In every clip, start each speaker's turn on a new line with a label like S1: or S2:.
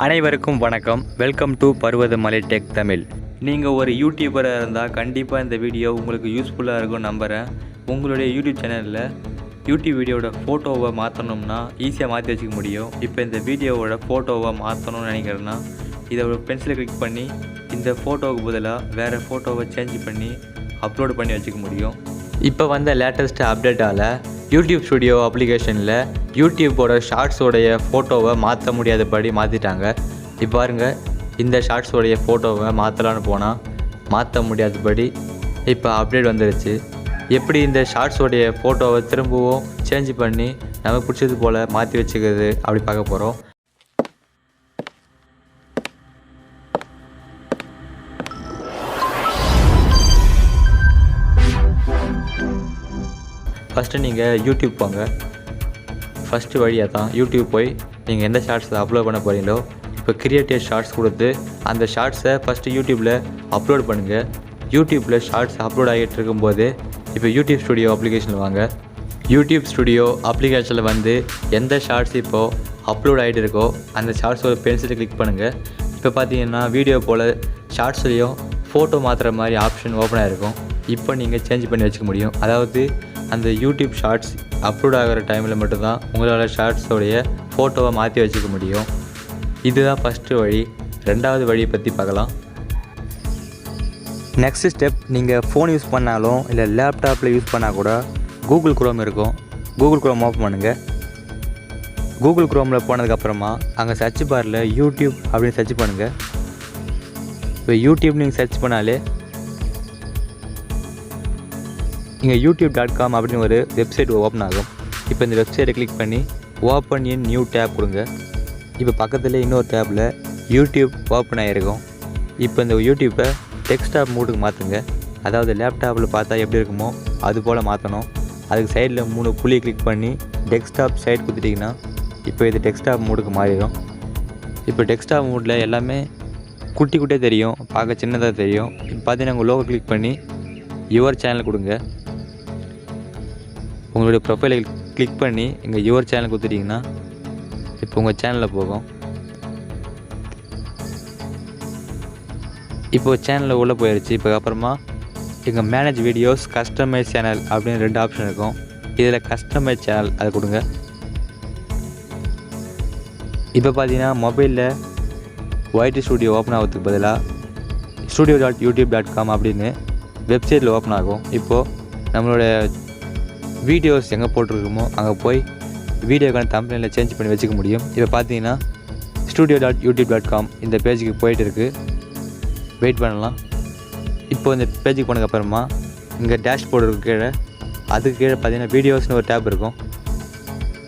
S1: அனைவருக்கும் வணக்கம். Welcome to Parvathamalai tech Tamil. நீங்கள் ஒரு யூடியூபராக இருந்தால் கண்டிப்பாக இந்த வீடியோ உங்களுக்கு யூஸ்ஃபுல்லாக இருக்கும் நம்புகிறேன். உங்களுடைய யூடியூப் சேனலில் யூடியூப் வீடியோவோட ஃபோட்டோவை மாற்றணும்னா ஈஸியாக மாற்றி வச்சுக்க முடியும். இப்போ இந்த வீடியோவோட ஃபோட்டோவை மாற்றணும்னு நினைக்கிறேன்னா இதை ஒரு பென்சிலை கிளிக் பண்ணி இந்த ஃபோட்டோவுக்கு பதிலாக வேறு ஃபோட்டோவை சேஞ்ச் பண்ணி அப்லோட் பண்ணி வச்சுக்க முடியும். இப்போ வந்த லேட்டஸ்ட் அப்டேட்டால் யூடியூப் ஸ்டுடியோ அப்ளிகேஷனில் யூடியூப்போட ஷார்ட்ஸோடைய ஃபோட்டோவை மாற்ற முடியாதபடி மாற்றிட்டாங்க. இப்போ பாருங்கள், இந்த ஷார்ட்ஸோடைய ஃபோட்டோவை மாற்றலான்னு போனால் மாற்ற முடியாதபடி இப்போ அப்டேட் வந்துடுச்சு. எப்படி இந்த ஷார்ட்ஸோடைய ஃபோட்டோவை திரும்பவும் சேஞ்ச் பண்ணி நமக்கு பிடிச்சது போல் மாற்றி வச்சுக்கிறது அப்படி பார்க்க போகிறோம். ஃபஸ்ட்டு நீங்கள் யூடியூப் போங்க. ஃபஸ்ட்டு வழியாக தான் யூடியூப் போய் நீங்கள் எந்த ஷார்ட்ஸை அப்லோட் பண்ண போகிறீங்களோ இப்போ கிரியேட்டிவ் ஷார்ட்ஸ் கொடுத்து அந்த ஷார்ட்ஸை ஃபஸ்ட்டு யூடியூப்பில் அப்லோட் பண்ணுங்கள். யூடியூப்பில் ஷார்ட்ஸ் அப்லோட் ஆகிட்டு இருக்கும்போது இப்போ யூடியூப் ஸ்டுடியோ அப்ளிகேஷனில் வாங்க. யூடியூப் ஸ்டுடியோ அப்ளிகேஷனில் வந்து எந்த ஷார்ட்ஸ் இப்போது அப்லோட் ஆகிட்டு இருக்கோ அந்த ஷார்ட்ஸோட பென்சிலை கிளிக் பண்ணுங்கள். இப்போ பார்த்தீங்கன்னா வீடியோ போல் ஷார்ட்ஸ்லேயும் ஃபோட்டோ மாற்றுற மாதிரி ஆப்ஷன் ஓப்பனாக இருக்கும். இப்போ நீங்கள் சேஞ்ச் பண்ணி வச்சுக்க முடியும். அதாவது அந்த யூடியூப் ஷார்ட்ஸ் அப்லோட் ஆகிற டைமில் மட்டும்தான் உங்களால் ஷார்ட்ஸோடைய ஃபோட்டோவை மாற்றி வச்சுக்க முடியும். இதுதான் ஃபஸ்ட்டு வழி. ரெண்டாவது வழியை பற்றி பார்க்கலாம். நெக்ஸ்ட் ஸ்டெப், நீங்கள் ஃபோன் யூஸ் பண்ணாலும் இல்லை லேப்டாப்பில் யூஸ் பண்ணால் கூட கூகுள் குரோம் இருக்கும். கூகுள் குரோம் ஓப்பன் பண்ணுங்கள். கூகுள் குரோமில் போனதுக்கப்புறமா அங்கே சர்ச் பாரில் யூடியூப் அப்படின்னு சர்ச் பண்ணுங்கள். இப்போ யூடியூப் நீங்கள் சர்ச் பண்ணாலே இங்கே youtube.com அப்படின்னு ஒரு வெப்சைட் ஓப்பன் ஆகும். இப்போ இந்த வெப்சைட்டை கிளிக் பண்ணி ஓப்பன் இன் நியூ டேப் கொடுங்க. இப்போ பக்கத்தில் இன்னொரு டேப்பில் யூடியூப் ஓப்பன் ஆகிருக்கும். இப்போ இந்த யூடியூப்பை டெஸ்க்டாப் மூடுக்கு மாற்றுங்க. அதாவது லேப்டாப்பில் பார்த்தா எப்படி இருக்குமோ அது போல் மாற்றணும். அதுக்கு சைடில் 3 புள்ளி கிளிக் பண்ணி டெஸ்க்டாப் சைட் கொடுத்துட்டிங்கன்னா இப்போ இது டெஸ்க்டாப் மூடுக்கு மாறிடும். இப்போ டெஸ்க்டாப் மூடில் எல்லாமே குட்டி குட்டியாக தெரியும், பார்க்க சின்னதாக தெரியும். இப்போ பார்த்தீங்கன்னா உங்கள் லோகோ கிளிக் பண்ணி யுவர் சேனல் கொடுங்க. உங்களுடைய ப்ரொஃபைலை கிளிக் பண்ணி இங்கே யுவர் சேனல் கொடுத்துட்டிங்கன்னா இப்போ உங்கள் சேனலில் போகும். இப்போது சேனலில் உள்ளே போயிடுச்சு. இப்போ அப்புறமா இங்கே மேனேஜ் வீடியோஸ், கஸ்டமைஸ் சேனல் அப்படின்னு 2 ஆப்ஷன் இருக்கும். இதில் கஸ்டமைஸ் சேனல் அதை கொடுங்க. இப்போ பார்த்தீங்கன்னா மொபைலில் ஒய்டி ஸ்டுடியோ ஓப்பன் ஆகிறதுக்கு பதிலாக studio.youtube.com அப்படின்னு வெப்சைட்டில் ஓப்பன் ஆகும். இப்போது நம்மளோட வீடியோஸ் எங்கே போட்டிருக்கோமோ அங்கே போய் வீடியோக்கான தம்ப்நெயிலை சேஞ்ச் பண்ணி வச்சுக்க முடியும். இப்போ பார்த்தீங்கன்னா studio.youtube.com இந்த பேஜுக்கு போயிட்டு இருக்குது. வெயிட் பண்ணலாம். இப்போ இந்த பேஜுக்கு போனதுக்கப்புறமா இங்கே டேஷ்போர்டு இருக்கு கீழே, அதுக்கு கீழே பார்த்தீங்கன்னா வீடியோஸ்னு ஒரு டேப் இருக்கும்.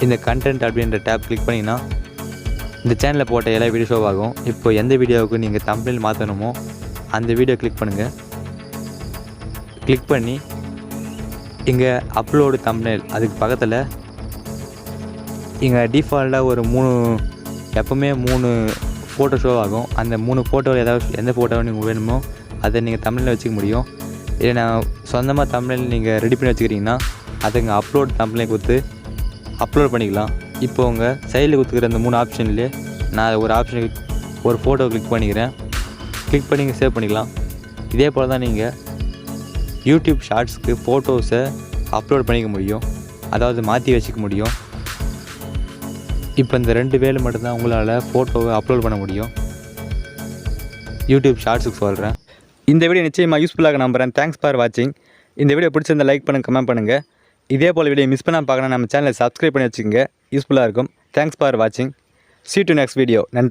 S1: இந்த கண்டென்ட் அப்படின்ற டேப் கிளிக் பண்ணிங்கன்னா இந்த சேனலில் போட்ட எல்லா வீடியோ ஷோ ஆகும். இப்போ எந்த வீடியோவுக்கு நீங்கள் தம்ப்நெயில் மாற்றணுமோ அந்த வீடியோ கிளிக் பண்ணுங்கள். கிளிக் பண்ணி இங்கே அப்லோடு தம்ப்நெயில் அதுக்கு பக்கத்தில் இங்கே டிஃபால்ட்டாக ஒரு 3 எப்போவுமே 3 ஃபோட்டோ ஷோ ஆகும். அந்த 3 ஃபோட்டோவில் ஏதாவது எந்த ஃபோட்டோ நீங்கள் வேணுமோ அதை நீங்கள் தம்ப்நெயிலில் வச்சுக்க முடியும். இல்லை நான் சொந்தமாக தம்ப்நெயில் நீங்கள் ரெடி பண்ணி வச்சுக்கிறீங்கன்னா அதை இங்கே அப்லோட் தம்ப்நெயில் கொடுத்து அப்லோட் பண்ணிக்கலாம். இப்போ உங்கள் சைடில் கொடுத்துக்கிற அந்த 3 ஆப்ஷன்லேயே நான் ஒரு ஆப்ஷனுக்கு ஒரு ஃபோட்டோ கிளிக் பண்ணிக்கிறேன். கிளிக் பண்ணி சேவ் பண்ணிக்கலாம். இதே போல் தான் நீங்கள் யூடியூப் ஷார்ட்ஸ்க்கு ஃபோட்டோஸை அப்லோட் பண்ணிக்க முடியும், அதாவது மாற்றி வச்சுக்க முடியும். இப்போ இந்த 2 வேலை மட்டும்தான் உங்களால் ஃபோட்டோவை அப்லோட் பண்ண முடியும். யூடியூப் ஷார்ட்ஸுக்கு சொல்கிறேன். இந்த வீடியோ நிச்சயமாக யூஸ்ஃபுல்லாக நம்புகிறேன். தேங்க்ஸ் ஃபார் வாட்சிங். இந்த வீடியோ பிடிச்சிருந்த லைக் பண்ணுங்கள், கமெண்ட் பண்ணுங்கள். இதே போல் வீடியோ மிஸ் பண்ணால் பார்க்கணும் நம்ம சேனலை சப்ஸ்கிரைப் பண்ணி வச்சுக்கோங்க. யூஸ்ஃபுல்லாக இருக்கும். தேங்க்ஸ் ஃபார் வாட்சிங். See you to next video. நன்றி.